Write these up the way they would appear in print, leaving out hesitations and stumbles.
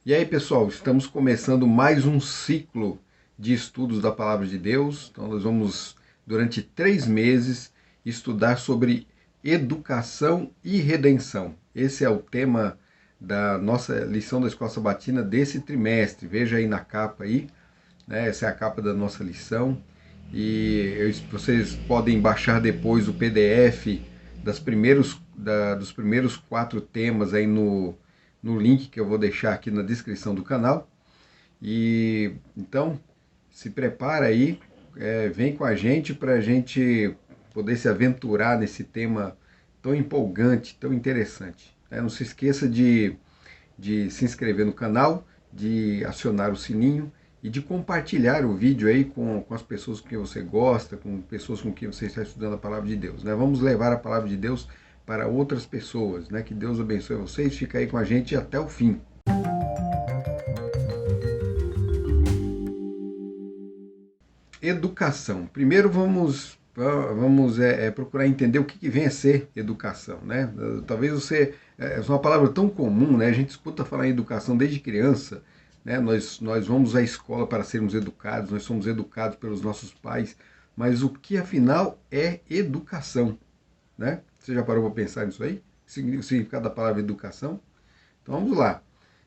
E aí, pessoal, estamos começando mais um ciclo de estudos da Palavra de Deus. Então, nós vamos, durante 3 meses, estudar sobre educação e redenção. Esse é o tema da nossa lição da Escola Sabatina desse trimestre. Veja aí na capa aí, né? Essa é a capa da nossa lição. Vocês podem baixar depois o PDF dos primeiros 4 temas aí no link que eu vou deixar aqui na descrição do canal. E então se prepara aí, vem com a gente para a gente poder se aventurar nesse tema tão empolgante, tão interessante. Não se esqueça de se inscrever no canal, de acionar o sininho e de compartilhar o vídeo aí com as pessoas com quem você gosta, com pessoas com quem você está estudando a Palavra de Deus. Né? Vamos levar a Palavra de Deus para outras pessoas. Né? Que Deus abençoe vocês. Fica aí com a gente até o fim. Educação. Primeiro vamos procurar entender o que vem a ser educação, né? Talvez é uma palavra tão comum, né? A gente escuta falar em educação desde criança, né? Nós vamos à escola para sermos educados, nós somos educados pelos nossos pais, mas o que afinal é educação, né? Você já parou para pensar nisso aí? O significado da palavra educação? Então vamos lá.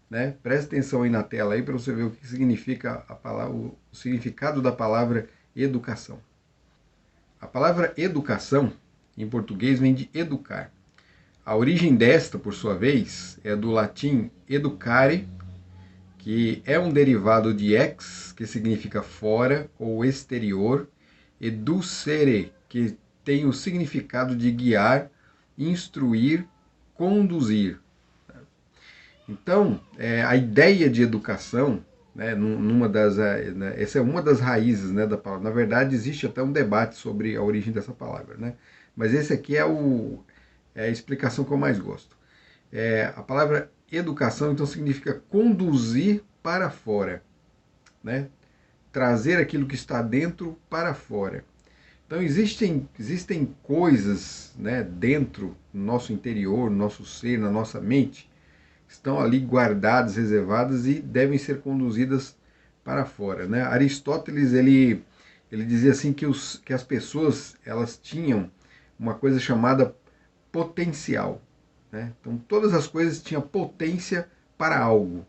Né? Preste atenção aí na tela aí para você ver o que significa a palavra, o significado da palavra educação. A palavra educação, em português, vem de educar. A origem desta, por sua vez, é do latim educare, que é um derivado de ex, que significa fora ou exterior, e ducere, que tem o significado de guiar, instruir, conduzir. Então, a ideia de educação, né, essa é uma das raízes, né, da palavra. Na verdade, existe até um debate sobre a origem dessa palavra, né? Mas esse aqui é a explicação que eu mais gosto. A palavra educação, então, significa conduzir para fora, né? Trazer aquilo que está dentro para fora. Então, existem coisas, né, dentro do nosso interior, no nosso ser, na nossa mente, estão ali guardadas, reservadas e devem ser conduzidas para fora. Né? Aristóteles ele dizia assim que as pessoas elas tinham uma coisa chamada potencial. Né? Então todas as coisas tinham potência para algo.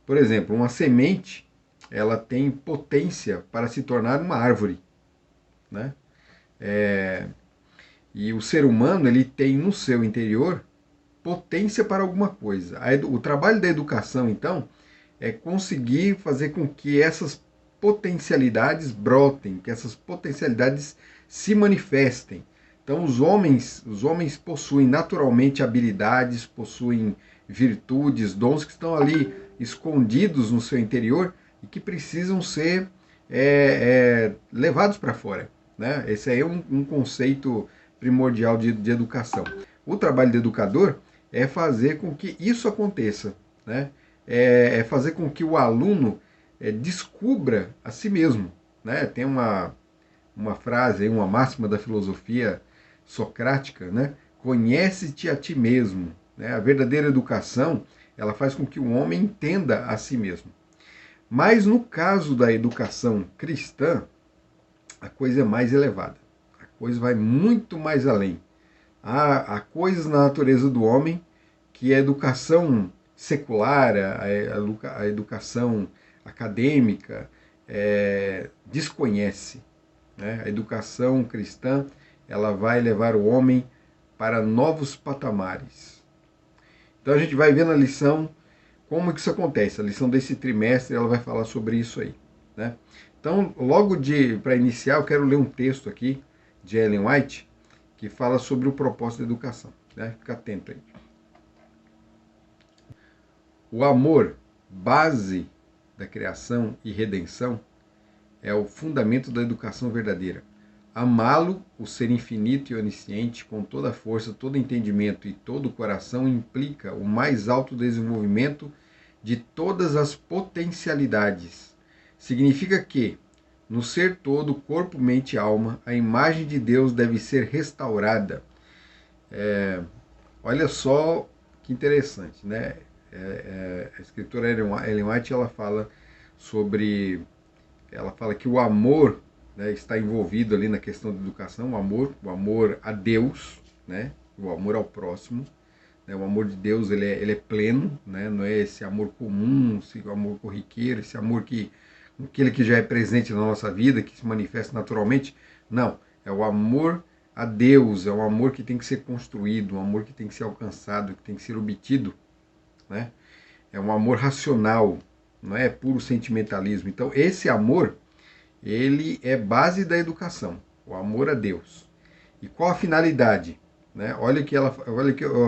Por exemplo, uma semente ela tem potência para se tornar uma árvore. Né? E o ser humano ele tem no seu interior potência para alguma coisa. O trabalho da educação, então, é conseguir fazer com que essas potencialidades brotem, que essas potencialidades se manifestem. Então, os homens possuem naturalmente habilidades, possuem virtudes, dons que estão ali escondidos no seu interior e que precisam ser levados para fora. Né? Esse aí é um conceito primordial de educação. O trabalho do educador é fazer com que isso aconteça, né? É fazer com que o aluno descubra a si mesmo. Né? Tem uma frase, uma máxima da filosofia socrática, né? Conhece-te a ti mesmo. Né? A verdadeira educação ela faz com que o homem entenda a si mesmo. Mas no caso da educação cristã, a coisa é mais elevada. A coisa vai muito mais além. Há coisas na natureza do homem que a educação secular, a educação acadêmica desconhece. Né? A educação cristã ela vai levar o homem para novos patamares. Então a gente vai ver na lição como que isso acontece. A lição desse trimestre ela vai falar sobre isso aí. Né? Então, logo para iniciar, eu quero ler um texto aqui de Ellen White, que fala sobre o propósito da educação. Né? Fica atento aí. O amor, base da criação e redenção, é o fundamento da educação verdadeira. Amá-lo, o ser infinito e onisciente, com toda a força, todo entendimento e todo o coração, implica o mais alto desenvolvimento de todas as potencialidades. Significa que, no ser todo, corpo, mente e alma, a imagem de Deus deve ser restaurada. Olha só que interessante, né? A escritora Ellen White, ela fala que o amor, né, está envolvido ali na questão da educação, o amor a Deus, né, o amor ao próximo, né, o amor de Deus ele é pleno, né, não é esse amor comum, esse amor corriqueiro, esse amor aquele que já é presente na nossa vida, que se manifesta naturalmente, não, é o amor a Deus, é um amor que tem que ser construído, um amor que tem que ser alcançado, que tem que ser obtido, né? É um amor racional, não é puro sentimentalismo. Então, esse amor, ele é base da educação, o amor a Deus. E qual a finalidade? Né? Olha que eu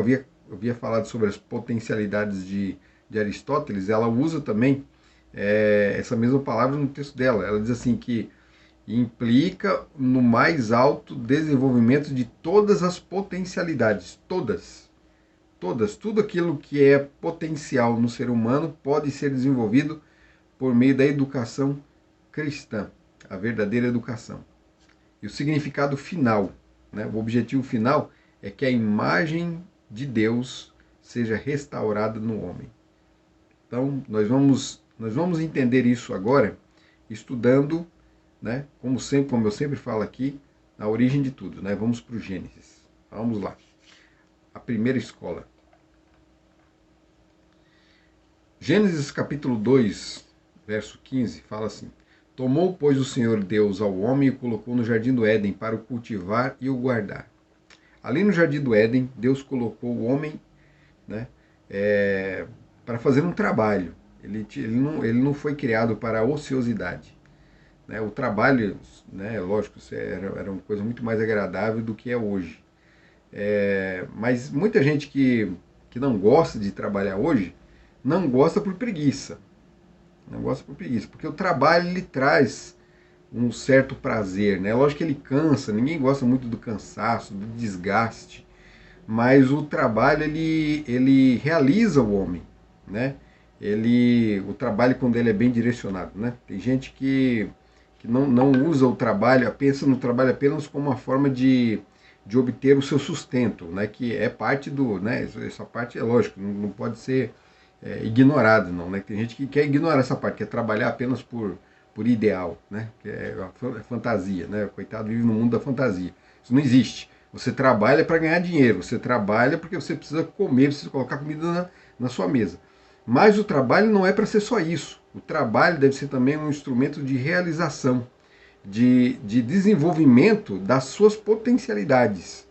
havia falado sobre as potencialidades de Aristóteles, ela usa também essa mesma palavra no texto dela. Ela diz assim que implica no mais alto desenvolvimento de todas as potencialidades, todas, tudo aquilo que é potencial no ser humano pode ser desenvolvido por meio da educação cristã, a verdadeira educação. E o significado final, né, o objetivo final é que a imagem de Deus seja restaurada no homem. Então, nós vamos entender isso agora, estudando, né, como eu sempre falo aqui, a origem de tudo, né? Vamos para o Gênesis. Vamos lá. A primeira escola. Gênesis capítulo 2, verso 15, fala assim: Tomou, pois, o Senhor Deus ao homem e o colocou no jardim do Éden para o cultivar e o guardar. Ali no jardim do Éden, Deus colocou o homem, né, para fazer um trabalho. Ele não foi criado para a ociosidade. Né? O trabalho, né, lógico, era uma coisa muito mais agradável do que é hoje. Mas muita gente que não gosta de trabalhar hoje, não gosta por preguiça. Não gosta por preguiça, porque o trabalho ele traz um certo prazer, né? Lógico que ele cansa, ninguém gosta muito do cansaço, do desgaste, mas o trabalho ele realiza o homem, né? O trabalho quando ele é bem direcionado, né? Tem gente que não usa o trabalho, pensa no trabalho apenas como uma forma de obter o seu sustento, né? Que é parte do, né? Essa parte é lógico, não pode ser ignorado, não, né? Tem gente que quer ignorar essa parte, quer trabalhar apenas por ideal, né? Que é a fantasia, né? O coitado vive no mundo da fantasia. Isso não existe. Você trabalha para ganhar dinheiro, você trabalha porque você precisa comer, precisa colocar comida na sua mesa. Mas o trabalho não é para ser só isso. O trabalho deve ser também um instrumento de realização, de desenvolvimento das suas potencialidades.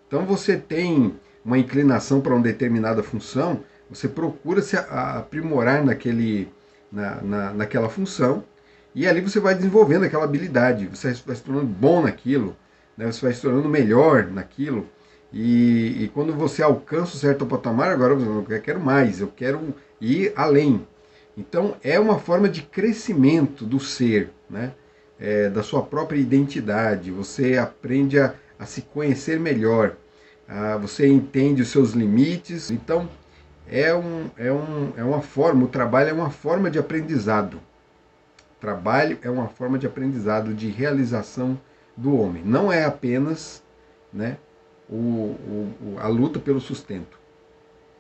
Então você tem uma inclinação para uma determinada função, você procura se aprimorar naquela função, e ali você vai desenvolvendo aquela habilidade, você vai se tornando bom naquilo, né? Você vai se tornando melhor naquilo, e quando você alcança um certo patamar, agora eu quero mais, eu quero ir além. Então é uma forma de crescimento do ser, né? Da sua própria identidade, você aprende a se conhecer melhor, você entende os seus limites, então é uma forma, o trabalho é uma forma de aprendizado. Trabalho é uma forma de aprendizado, de realização do homem. Não é apenas, né, a luta pelo sustento.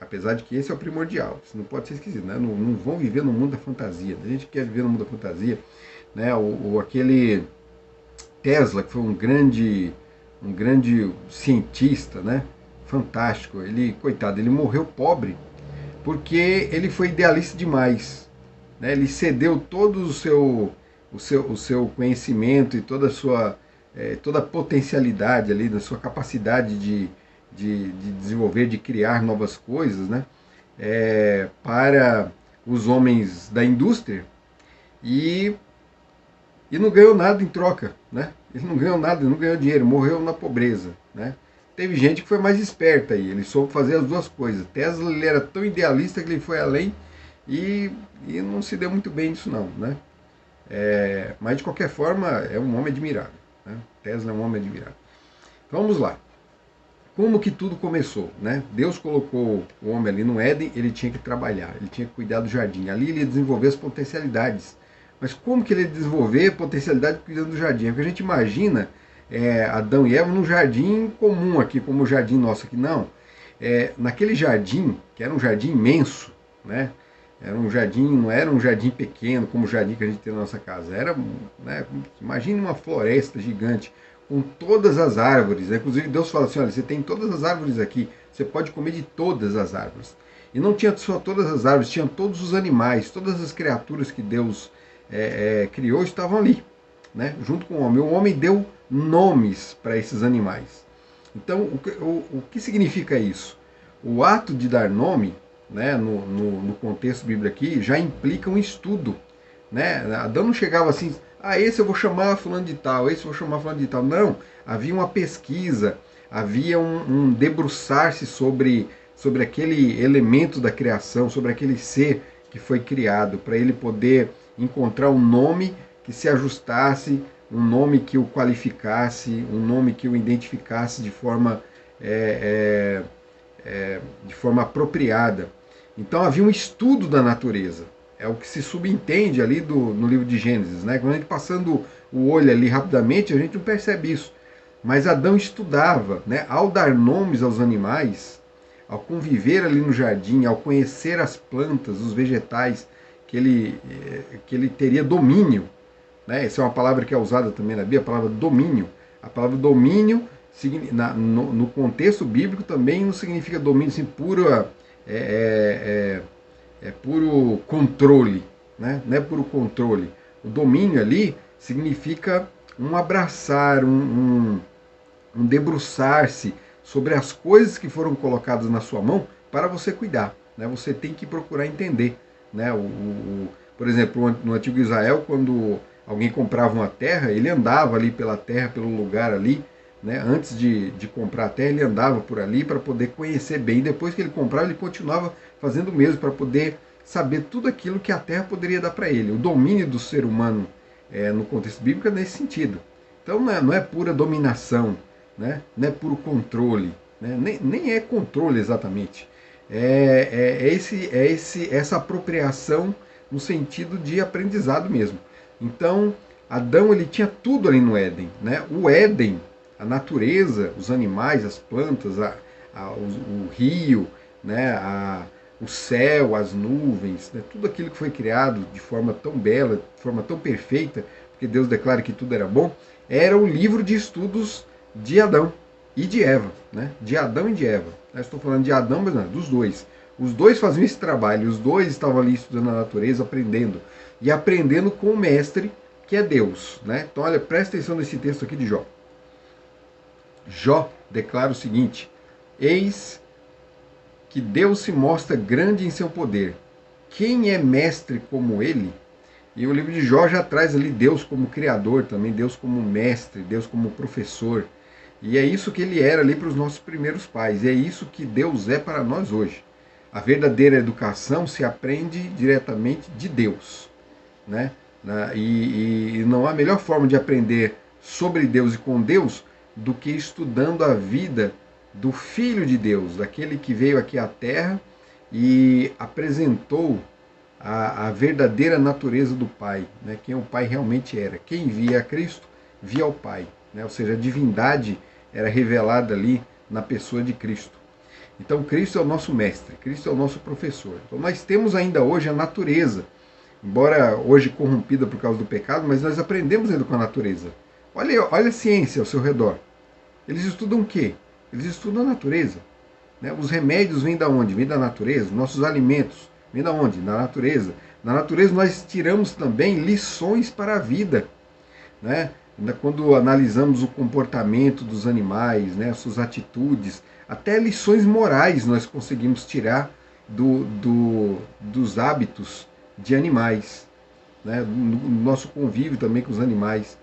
Apesar de que esse é o primordial. Isso não pode ser esquisito, né? Não vão viver no mundo da fantasia. A gente quer viver no mundo da fantasia, né? Aquele Tesla, que foi um grande cientista, né? Fantástico. Ele, coitado, ele morreu pobre porque ele foi idealista demais, né? Ele cedeu todo o seu conhecimento e toda a potencialidade ali, da sua capacidade de desenvolver, de criar novas coisas, né? Para os homens da indústria e não ganhou nada em troca, né? Ele não ganhou nada, não ganhou dinheiro, morreu na pobreza, né? Teve gente que foi mais esperta aí, ele soube fazer as duas coisas. Tesla, ele era tão idealista que ele foi além e não se deu muito bem nisso não, né? Mas de qualquer forma é um homem admirável, né? Tesla é um homem admirável. Então, vamos lá. Como que tudo começou, né? Deus colocou o homem ali no Éden, ele tinha que trabalhar, ele tinha que cuidar do jardim. Ali ele ia desenvolver as potencialidades. Mas como que ele ia desenvolver a potencialidade cuidando do jardim? É porque a gente imagina Adão e Eva num jardim comum aqui, como o jardim nosso aqui. Não. Naquele jardim, que era um jardim imenso, né? Era um jardim, não era um jardim pequeno como o jardim que a gente tem na nossa casa. Era, né, imagine uma floresta gigante com todas as árvores. Inclusive Deus fala assim, olha, você tem todas as árvores aqui, você pode comer de todas as árvores. E não tinha só todas as árvores, tinha todos os animais, todas as criaturas que Deus criou estavam ali, né, junto com o homem. O homem deu nomes para esses animais. Então, o que significa isso? O ato de dar nome, né, no contexto bíblico aqui, já implica um estudo. Né? Adão não chegava assim, esse eu vou chamar fulano de tal, esse eu vou chamar fulano de tal. Não, havia uma pesquisa, havia um debruçar-se sobre aquele elemento da criação, sobre aquele ser que foi criado, para ele poder encontrar um nome que se ajustasse, um nome que o qualificasse, um nome que o identificasse de forma apropriada. Então havia um estudo da natureza. É o que se subentende ali no livro de Gênesis, né? Quando a gente passando o olho ali rapidamente, a gente não percebe isso. Mas Adão estudava, né? Ao dar nomes aos animais, ao conviver ali no jardim, ao conhecer as plantas, os vegetais, que ele teria domínio, né? Essa é uma palavra que é usada também na Bíblia, a palavra domínio. A palavra domínio, no contexto bíblico, também não significa domínio assim, puro controle, né? Não é puro controle. O domínio ali significa um abraçar, um debruçar-se sobre as coisas que foram colocadas na sua mão para você cuidar. Né? Você tem que procurar entender. Né? Por exemplo, no antigo Israel, quando alguém comprava uma terra, ele andava ali pela terra, pelo lugar ali, né? Antes de comprar a terra, ele andava por ali para poder conhecer bem. Depois que ele comprava, ele continuava fazendo o mesmo para poder saber tudo aquilo que a terra poderia dar para ele. O domínio do ser humano no contexto bíblico é nesse sentido. Então não é pura dominação, né? Não é puro controle, né? Nem é controle exatamente. Essa apropriação no sentido de aprendizado mesmo. Então, Adão ele tinha tudo ali no Éden. Né? O Éden, a natureza, os animais, as plantas, o rio, né? O céu, as nuvens, né? Tudo aquilo que foi criado de forma tão bela, de forma tão perfeita, porque Deus declara que tudo era bom, era o livro de estudos de Adão e de Eva. Né? De Adão e de Eva. Eu estou falando de Adão, mas não, dos dois. Os dois faziam esse trabalho, os dois estavam ali estudando a natureza, aprendendo. E aprendendo com o mestre, que é Deus. Né? Então, olha, presta atenção nesse texto aqui de Jó. Jó declara o seguinte: eis que Deus se mostra grande em seu poder. Quem é mestre como ele? E o livro de Jó já traz ali Deus como criador também, Deus como mestre, Deus como professor. E é isso que ele era ali para os nossos primeiros pais. E é isso que Deus é para nós hoje. A verdadeira educação se aprende diretamente de Deus. Né? E não há melhor forma de aprender sobre Deus e com Deus do que estudando a vida do Filho de Deus, daquele que veio aqui à Terra e apresentou a verdadeira natureza do Pai, né? Quem o Pai realmente era. Quem via a Cristo, via o Pai. Né? Ou seja, a divindade era revelada ali na pessoa de Cristo. Então Cristo é o nosso mestre, Cristo é o nosso professor. Então nós temos ainda hoje a natureza, embora hoje corrompida por causa do pecado, mas nós aprendemos ainda com a natureza. Olha a ciência ao seu redor. Eles estudam o quê? Eles estudam a natureza. Né? Os remédios vêm da onde? Vêm da natureza. Nossos alimentos vêm da onde? Da natureza. Na natureza nós tiramos também lições para a vida. Né? Quando analisamos o comportamento dos animais, né? Suas atitudes, até lições morais nós conseguimos tirar dos hábitos de animais. Né? No nosso convívio também com os animais.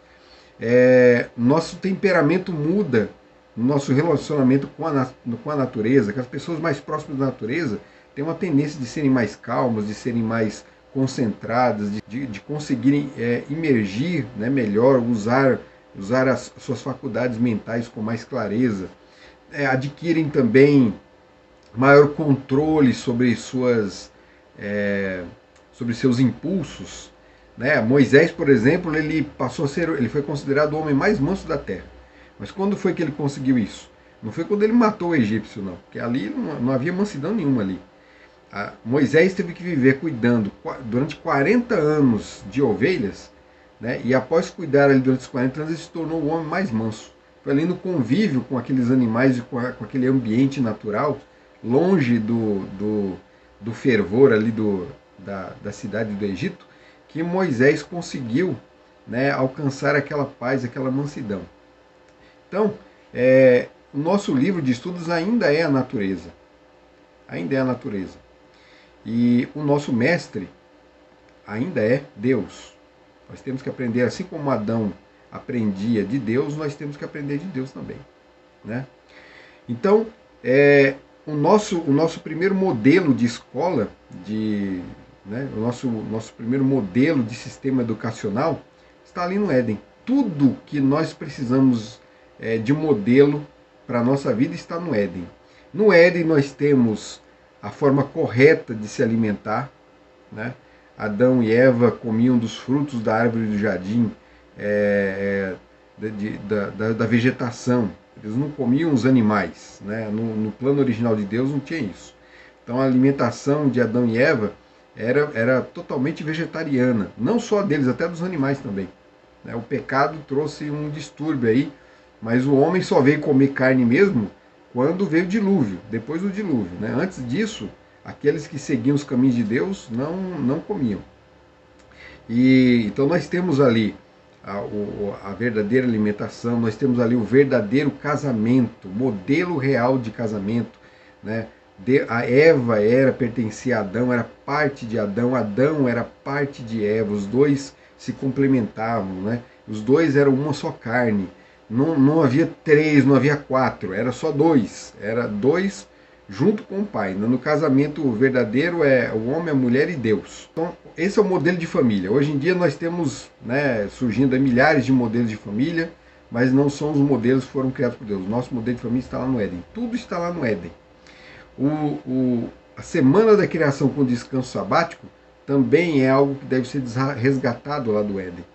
Nosso temperamento muda no nosso relacionamento com a natureza, que as pessoas mais próximas da natureza têm uma tendência de serem mais calmas, de serem mais concentradas, de conseguirem imergir, né, melhor, usar as suas faculdades mentais com mais clareza, adquirem também maior controle sobre seus impulsos. Né? Moisés, por exemplo, ele foi considerado o homem mais manso da terra. Mas quando foi que ele conseguiu isso? Não foi quando ele matou o egípcio, não, porque ali não havia mansidão nenhuma ali. Moisés teve que viver cuidando durante 40 anos de ovelhas, né? E após cuidar ali durante os 40 anos, ele se tornou o homem mais manso. Foi ali no convívio com aqueles animais e com aquele ambiente natural, longe do fervor ali da cidade do Egito, que Moisés conseguiu, né, alcançar aquela paz, aquela mansidão. Então, o nosso livro de estudos ainda é a natureza. Ainda é a natureza. E o nosso mestre ainda é Deus. Nós temos que aprender, assim como Adão aprendia de Deus, nós temos que aprender de Deus também, né? Então, o nosso primeiro modelo de escola, né, o nosso primeiro modelo de sistema educacional está ali no Éden. Tudo que nós precisamos de modelo para a nossa vida está no Éden. No Éden nós temos a forma correta de se alimentar, né? Adão e Eva comiam dos frutos da árvore do jardim, da vegetação. Eles não comiam os animais, né? No plano original de Deus não tinha isso. Então a alimentação de Adão e Eva era totalmente vegetariana, não só deles, até dos animais também, né? O pecado trouxe um distúrbio aí, mas o homem só veio comer carne mesmo quando veio o dilúvio, depois do dilúvio, né? Antes disso, aqueles que seguiam os caminhos de Deus não comiam. E então nós temos ali a verdadeira alimentação, nós temos ali o verdadeiro casamento, modelo real de casamento, né? A Eva pertencia a Adão, era parte de Adão, Adão era parte de Eva, os dois se complementavam, né? Os dois eram uma só carne. Não havia três, não havia quatro, era só dois. Era dois junto com o pai. No casamento verdadeiro é o homem, a mulher e Deus. Então, esse é o modelo de família. Hoje em dia nós temos, né, surgindo milhares de modelos de família, mas não são os modelos que foram criados por Deus. O nosso modelo de família está lá no Éden. Tudo está lá no Éden. A semana da criação com descanso sabático também é algo que deve ser resgatado lá do Éden.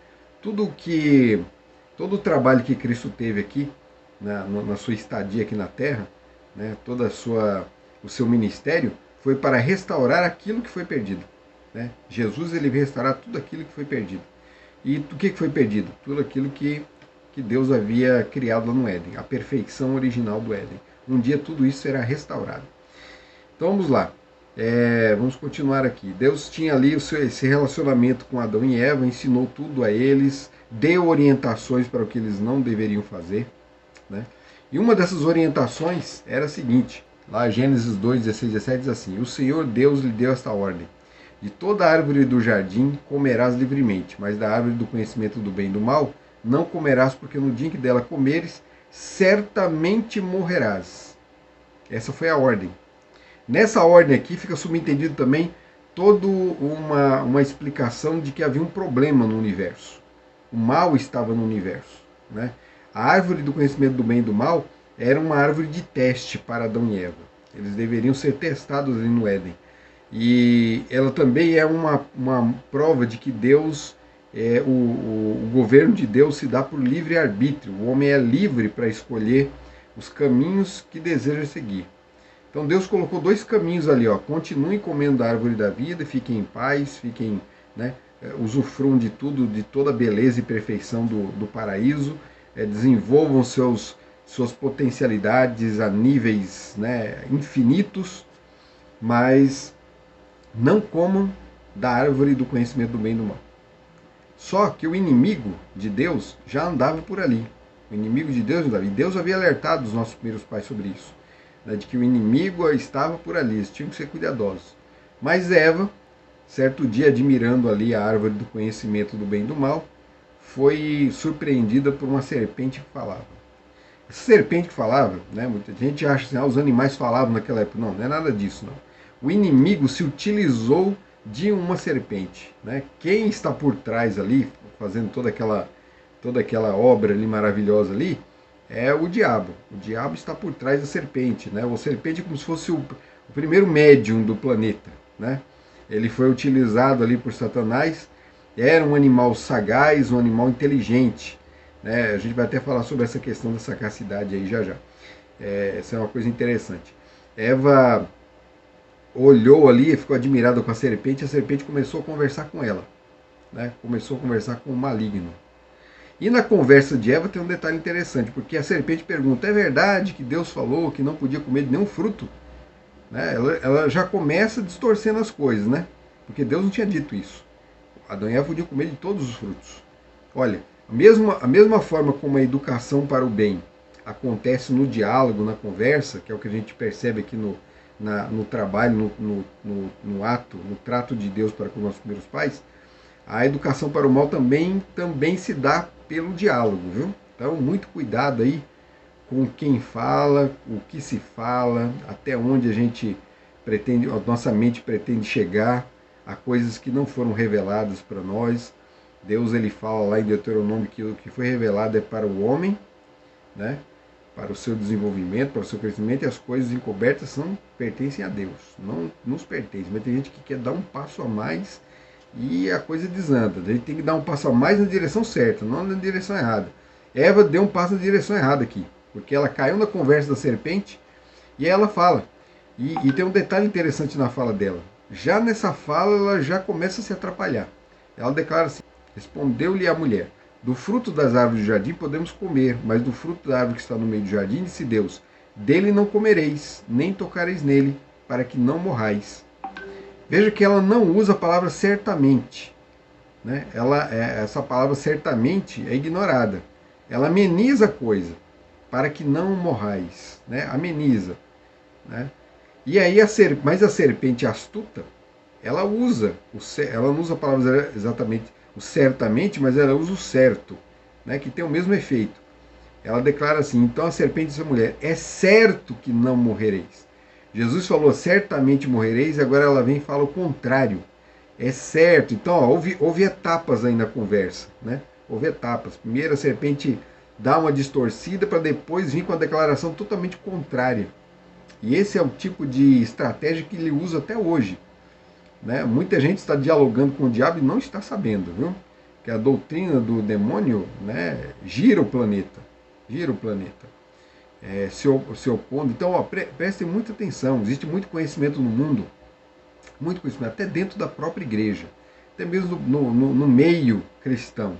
Todo o trabalho que Cristo teve aqui, na sua estadia aqui na Terra, né, o seu ministério, foi para restaurar aquilo que foi perdido. Né? Jesus ele veio restaurar tudo aquilo que foi perdido. E o que foi perdido? Tudo aquilo que Deus havia criado lá no Éden, a perfeição original do Éden. Um dia tudo isso será restaurado. Então vamos lá. Vamos continuar aqui. Deus tinha ali esse relacionamento com Adão e Eva, ensinou tudo a eles, deu orientações para o que eles não deveriam fazer, né? E uma dessas orientações era a seguinte, lá Gênesis 2, 16, 17 diz assim: o Senhor Deus lhe deu esta ordem: de toda árvore do jardim comerás livremente, mas da árvore do conhecimento do bem e do mal não comerás, porque no dia em que dela comeres, certamente morrerás. Essa foi a ordem. Nessa ordem aqui fica subentendido também toda uma explicação de que havia um problema no universo. O mal estava no universo, né? A árvore do conhecimento do bem e do mal era uma árvore de teste para Adão e Eva. Eles deveriam ser testados ali no Éden. E ela também é uma prova de que Deus, o governo de Deus se dá por livre arbítrio. O homem é livre para escolher os caminhos que deseja seguir. Então Deus colocou dois caminhos ali, ó. Continuem comendo da árvore da vida, fiquem em paz, fiquem, né, usufruam de tudo, de toda a beleza e perfeição do paraíso, desenvolvam suas potencialidades a níveis, né, infinitos, mas não comam da árvore do conhecimento do bem e do mal. Só que o inimigo de Deus já andava por ali. O inimigo de Deus andava. E Deus havia alertado os nossos primeiros pais sobre isso, né, de que o inimigo estava por ali, eles tinham que ser cuidadosos. Mas Eva, certo dia, admirando ali a árvore do conhecimento do bem e do mal, foi surpreendida por uma serpente que falava. Essa serpente que falava, né, muita gente acha assim, os animais falavam naquela época. Não, não é nada disso, não. O inimigo se utilizou de uma serpente, né? Quem está por trás ali, fazendo toda aquela obra ali maravilhosa ali, é o diabo. O diabo está por trás da serpente, né? O serpente é como se fosse o primeiro médium do planeta, né? Ele foi utilizado ali por Satanás, era um animal sagaz, um animal inteligente, né? A gente vai até falar sobre essa questão da sagacidade aí já já. Essa é uma coisa interessante. Eva olhou ali, ficou admirada com a serpente começou a conversar com ela, né? Começou a conversar com o maligno. E na conversa de Eva tem um detalhe interessante, porque a serpente pergunta: é verdade que Deus falou que não podia comer de nenhum fruto? Né? Ela já começa distorcendo as coisas, né? Porque Deus não tinha dito isso. Adão e Eva podiam comer de todos os frutos. Olha, a mesma forma como a educação para o bem acontece no diálogo, na conversa, que é o que a gente percebe aqui no trabalho, no ato, no trato de Deus para com os nossos primeiros pais, a educação para o mal também se dá pelo diálogo, viu? Então, muito cuidado aí com quem fala, o que se fala, até onde a nossa mente pretende chegar a coisas que não foram reveladas para nós. Deus ele fala lá em Deuteronômio que o que foi revelado é para o homem, né? Para o seu desenvolvimento, para o seu crescimento, e as coisas encobertas pertencem a Deus, não nos pertencem. Mas tem gente que quer dar um passo a mais e a coisa desanda. A gente tem que dar um passo a mais na direção certa, não na direção errada. Eva deu um passo na direção errada aqui, porque ela caiu na conversa da serpente e ela fala. E tem um detalhe interessante na fala dela. Já nessa fala, ela já começa a se atrapalhar. Ela declara assim: respondeu-lhe a mulher: do fruto das árvores do jardim podemos comer, mas do fruto da árvore que está no meio do jardim, disse Deus: dele não comereis, nem tocareis nele, para que não morrais. Veja que ela não usa a palavra certamente, né? Essa palavra certamente é ignorada. Ela ameniza a coisa, para que não morrais, né? Ameniza, né? E aí mas a serpente astuta, ela não usa a palavra exatamente o certamente, mas ela usa o certo, né? Que tem o mesmo efeito. Ela declara assim: então a serpente disse à mulher: é certo que não morrereis. Jesus falou: certamente morrereis, agora ela vem e fala o contrário. É certo. Então, ó, houve etapas aí na conversa, né? Houve etapas. Primeiro a serpente dá uma distorcida para depois vir com a declaração totalmente contrária. E esse é o tipo de estratégia que ele usa até hoje, né? Muita gente está dialogando com o diabo e não está sabendo, viu? Que a doutrina do demônio, né, gira o planeta. Gira o planeta. Se opondo. Então, ó, prestem muita atenção. Existe muito conhecimento no mundo, muito conhecimento, até dentro da própria igreja, até mesmo no meio cristão.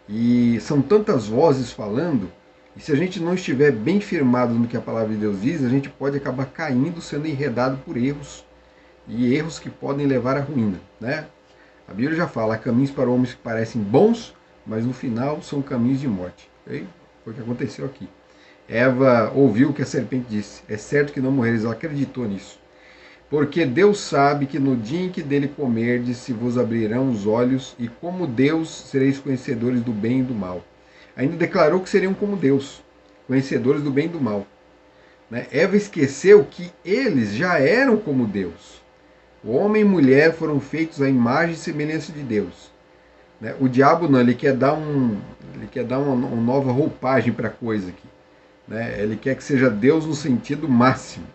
E são tantas vozes falando, e se a gente não estiver bem firmado no que a palavra de Deus diz, a gente pode acabar caindo, sendo enredado por erros, e erros que podem levar à ruína, né? A Bíblia já fala: há caminhos para homens que parecem bons, mas no final são caminhos de morte. Okay? Foi o que aconteceu aqui. Eva ouviu o que a serpente disse: é certo que não morrereis. Ela acreditou nisso. Porque Deus sabe que no dia em que dele comerdes, se vos abrirão os olhos, e como Deus sereis conhecedores do bem e do mal. Ainda declarou que seriam como Deus, conhecedores do bem e do mal. Né? Eva esqueceu que eles já eram como Deus. O homem e mulher foram feitos à imagem e semelhança de Deus. Né? O diabo não, ele quer dar uma nova roupagem para a coisa aqui. Né? Ele quer que seja Deus no sentido máximo.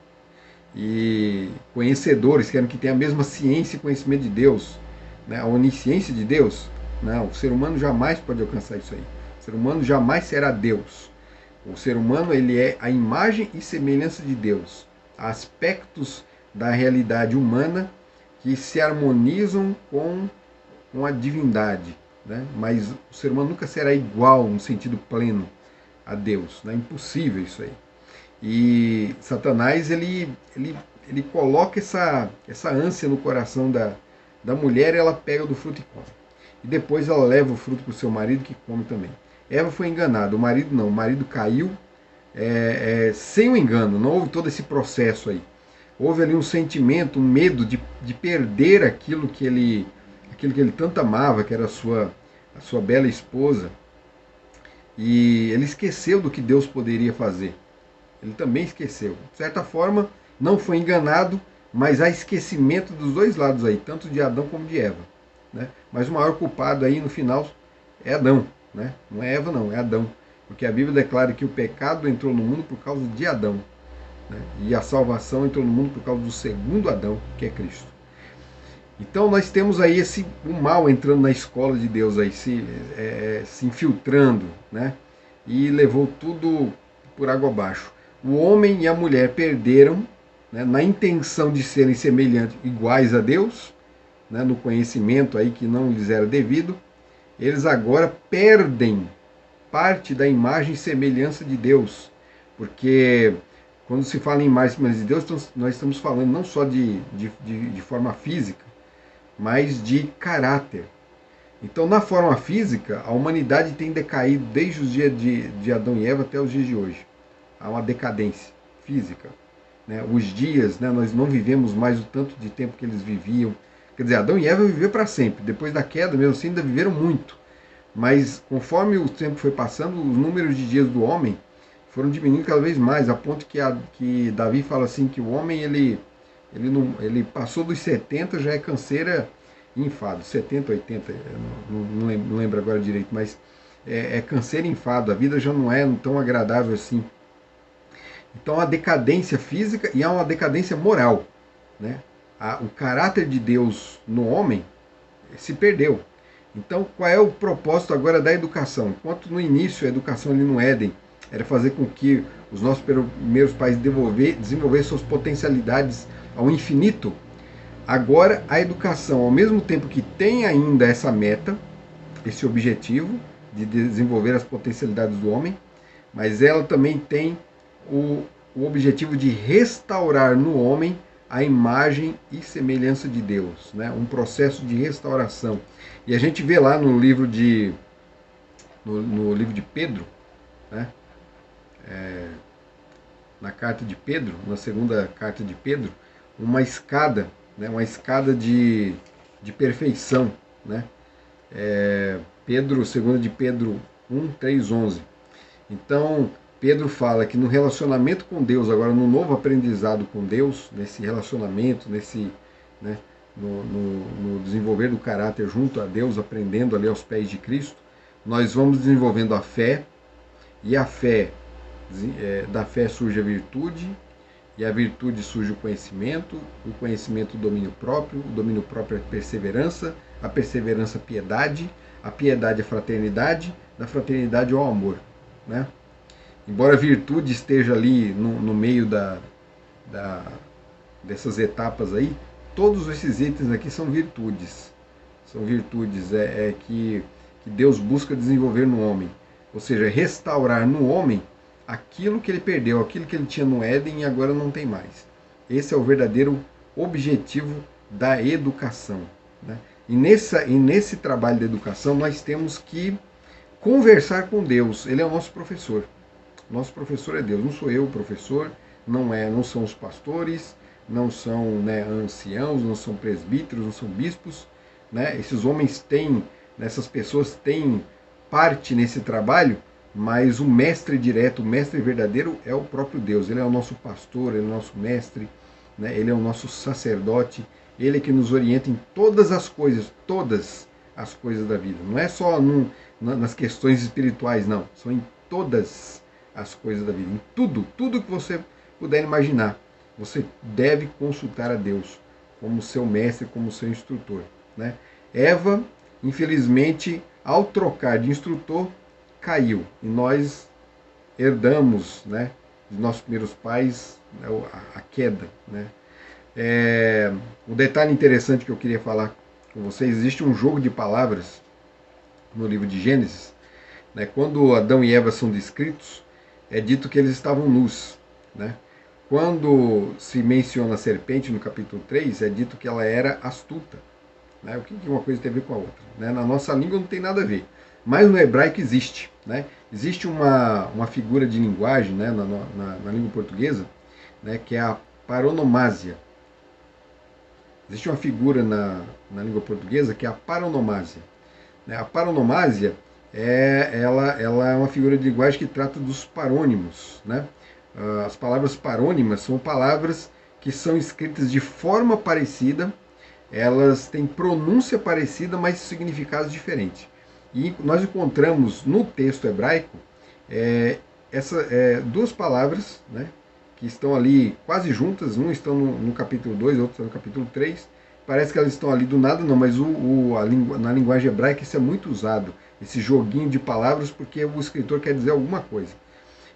E conhecedores querem que tenha a mesma ciência e conhecimento de Deus, né? A onisciência de Deus. Não, o ser humano jamais pode alcançar isso aí. O ser humano jamais será Deus. O ser humano ele é a imagem e semelhança de Deus. Há aspectos da realidade humana que se harmonizam com a divindade, né? Mas o ser humano nunca será igual no sentido pleno a Deus. É, né? Impossível isso aí. E Satanás ele coloca essa ânsia no coração da mulher, e ela pega do fruto e come. E depois ela leva o fruto para o seu marido, que come também. Eva foi enganada, o marido não. O marido caiu sem o engano, não houve todo esse processo aí. Houve ali um sentimento, um medo de perder aquilo que ele tanto amava, que era a sua bela esposa. E ele esqueceu do que Deus poderia fazer. Ele também esqueceu. De certa forma, não foi enganado, mas há esquecimento dos dois lados aí, tanto de Adão como de Eva. Né? Mas o maior culpado aí no final é Adão. Né? Não é Eva não, é Adão. Porque a Bíblia declara que o pecado entrou no mundo por causa de Adão. Né? E a salvação entrou no mundo por causa do segundo Adão, que é Cristo. Então nós temos aí o mal entrando na escola de Deus, aí, se infiltrando, né? E levou tudo por água abaixo. O homem e a mulher perderam, né, na intenção de serem semelhantes, iguais a Deus, né, no conhecimento aí que não lhes era devido, eles agora perdem parte da imagem e semelhança de Deus, porque quando se fala em imagem e semelhança de Deus, nós estamos falando não só de forma física, mas de caráter. Então, na forma física, a humanidade tem decaído desde os dias de Adão e Eva até os dias de hoje. Há uma decadência física. Né? Os dias, né, nós não vivemos mais o tanto de tempo que eles viviam. Quer dizer, Adão e Eva viveram para sempre. Depois da queda, mesmo assim, ainda viveram muito. Mas conforme o tempo foi passando, os números de dias do homem foram diminuindo cada vez mais, a ponto que Davi fala assim que o homem ele passou dos 70, já é canseira e enfado. 70, 80, não lembro agora direito, mas é canseira e enfado. A vida já não é tão agradável assim. Então há uma decadência física e há uma decadência moral. Né? O caráter de Deus no homem se perdeu. Então, qual é o propósito agora da educação? Enquanto no início a educação ali no Éden era fazer com que os nossos primeiros pais desenvolvessem suas potencialidades ao infinito, agora a educação, ao mesmo tempo que tem ainda essa meta, esse objetivo de desenvolver as potencialidades do homem, mas ela também tem o objetivo de restaurar no homem a imagem e semelhança de Deus, né? Um processo de restauração. E a gente vê lá no livro de Pedro, né? Na carta de Pedro, na segunda carta de Pedro, uma escada, né? Uma escada de perfeição, né? Segunda de Pedro 1, 3, 11. Então, Pedro fala que no relacionamento com Deus, agora no novo aprendizado com Deus, nesse relacionamento, né, no desenvolver do caráter junto a Deus, aprendendo ali aos pés de Cristo, nós vamos desenvolvendo a fé, e da fé surge a virtude, e a virtude surge o conhecimento o domínio próprio, o domínio próprio a perseverança a piedade, a piedade a fraternidade, da fraternidade ao amor, né? Embora a virtude esteja ali no meio dessas etapas aí, todos esses itens aqui são virtudes. São virtudes que Deus busca desenvolver no homem. Ou seja, restaurar no homem aquilo que ele perdeu, aquilo que ele tinha no Éden e agora não tem mais. Esse é o verdadeiro objetivo da educação. Né? E nesse trabalho da educação nós temos que conversar com Deus. Ele é o nosso professor. Nosso professor é Deus, não sou eu o professor, não são os pastores, não são, né, anciãos, não são presbíteros, não são bispos. Né? Esses homens têm, essas pessoas têm parte nesse trabalho, mas o mestre direto, o mestre verdadeiro é o próprio Deus. Ele é o nosso pastor, ele é o nosso mestre, né? Ele é o nosso sacerdote, ele é que nos orienta em todas as coisas da vida. Não é só nas questões espirituais, não, são em todas as coisas da vida, em tudo que você puder imaginar, você deve consultar a Deus como seu mestre, como seu instrutor. Né? Eva, infelizmente, ao trocar de instrutor, caiu, e nós herdamos, né, de nossos primeiros pais, né, a queda. Né? Um detalhe interessante que eu queria falar com vocês: existe um jogo de palavras no livro de Gênesis. Né? Quando Adão e Eva são descritos, é dito que eles estavam nus. Né? Quando se menciona a serpente no capítulo 3, é dito que ela era astuta. Né? O que uma coisa tem a ver com a outra? Né? Na nossa língua não tem nada a ver. Mas no hebraico existe. Né? Existe uma figura de linguagem, né, na língua portuguesa, né, que é a paronomásia. Existe uma figura na língua portuguesa que é a paronomásia. Né? A paronomásia ela é uma figura de linguagem que trata dos parônimos. Né? As palavras parônimas são palavras que são escritas de forma parecida, elas têm pronúncia parecida, mas significados diferentes. E nós encontramos no texto hebraico duas palavras, né, que estão ali quase juntas, uma estão no capítulo 2, outra no capítulo 3. Parece que elas estão ali do nada, não, mas na linguagem hebraica isso é muito usado, esse joguinho de palavras, porque o escritor quer dizer alguma coisa.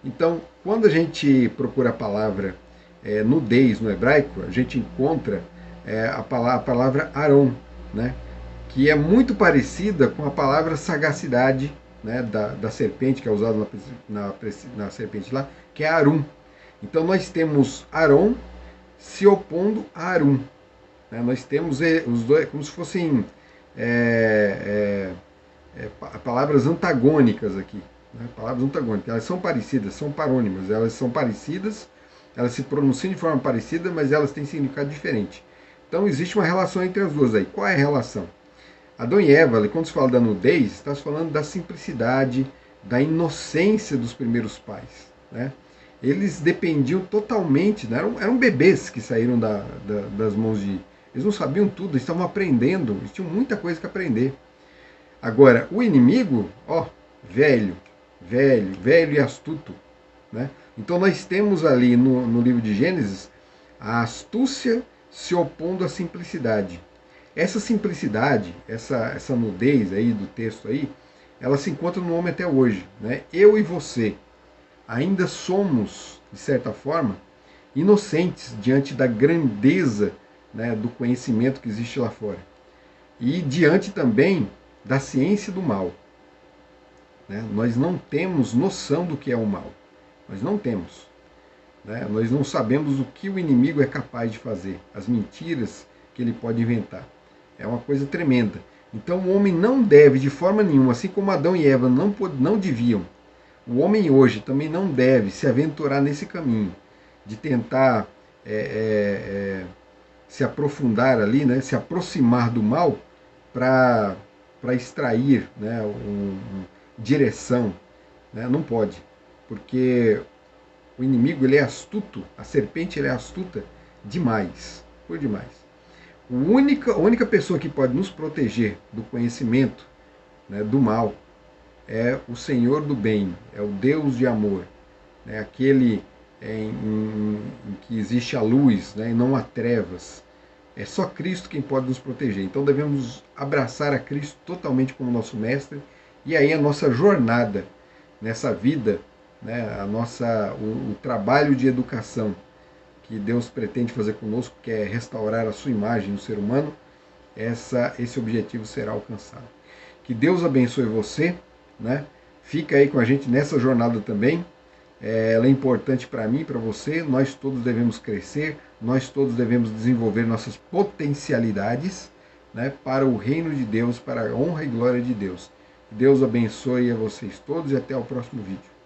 Então, quando a gente procura a palavra nudez no hebraico, a gente encontra a palavra Aron, né? Que é muito parecida com a palavra sagacidade, né, da serpente, que é usada na serpente lá, que é Arum. Então nós temos Aron se opondo a Arum. Né? Nós temos os dois como se fossem palavras antagônicas aqui. Né? Palavras antagônicas. Elas são parecidas, são parônimas. Elas são parecidas, elas se pronunciam de forma parecida, mas elas têm significado diferente. Então existe uma relação entre as duas aí. Qual é a relação? Adão e Eva, quando se fala da nudez, está se falando da simplicidade, da inocência dos primeiros pais. Né? Eles dependiam totalmente, né? eram bebês que saíram das mãos de... Eles não sabiam tudo, eles estavam aprendendo, eles tinham muita coisa que aprender. Agora, o inimigo, velho e astuto. Né? Então nós temos ali no livro de Gênesis a astúcia se opondo à simplicidade. Essa simplicidade, essa nudez aí do texto aí, ela se encontra no homem até hoje. Né? Eu e você ainda somos, de certa forma, inocentes diante da grandeza, né, do conhecimento que existe lá fora. E diante também da ciência do mal. Né? Nós não temos noção do que é o mal. Nós não temos. Né? Nós não sabemos o que o inimigo é capaz de fazer, as mentiras que ele pode inventar. É uma coisa tremenda. Então o homem não deve, de forma nenhuma, assim como Adão e Eva não deviam, o homem hoje também não deve se aventurar nesse caminho de tentar se aprofundar ali, né, se aproximar do mal para extrair, né, direção. Né? Não pode, porque o inimigo ele é astuto, a serpente ele é astuta demais, por demais. A única pessoa que pode nos proteger do conhecimento, né, do mal, é o Senhor do bem, é o Deus de amor, né, aquele em que existe a luz, né, e não há trevas. É só Cristo quem pode nos proteger. Então devemos abraçar a Cristo totalmente como nosso mestre, e aí a nossa jornada nessa vida, né, o trabalho de educação que Deus pretende fazer conosco, que é restaurar a sua imagem no ser humano, esse objetivo será alcançado. Que Deus abençoe você, né? Fica aí com a gente nessa jornada também. Ela é importante para mim e para você. Nós todos devemos crescer, nós todos devemos desenvolver nossas potencialidades, né, para o reino de Deus, para a honra e glória de Deus. Deus abençoe a vocês todos e até o próximo vídeo.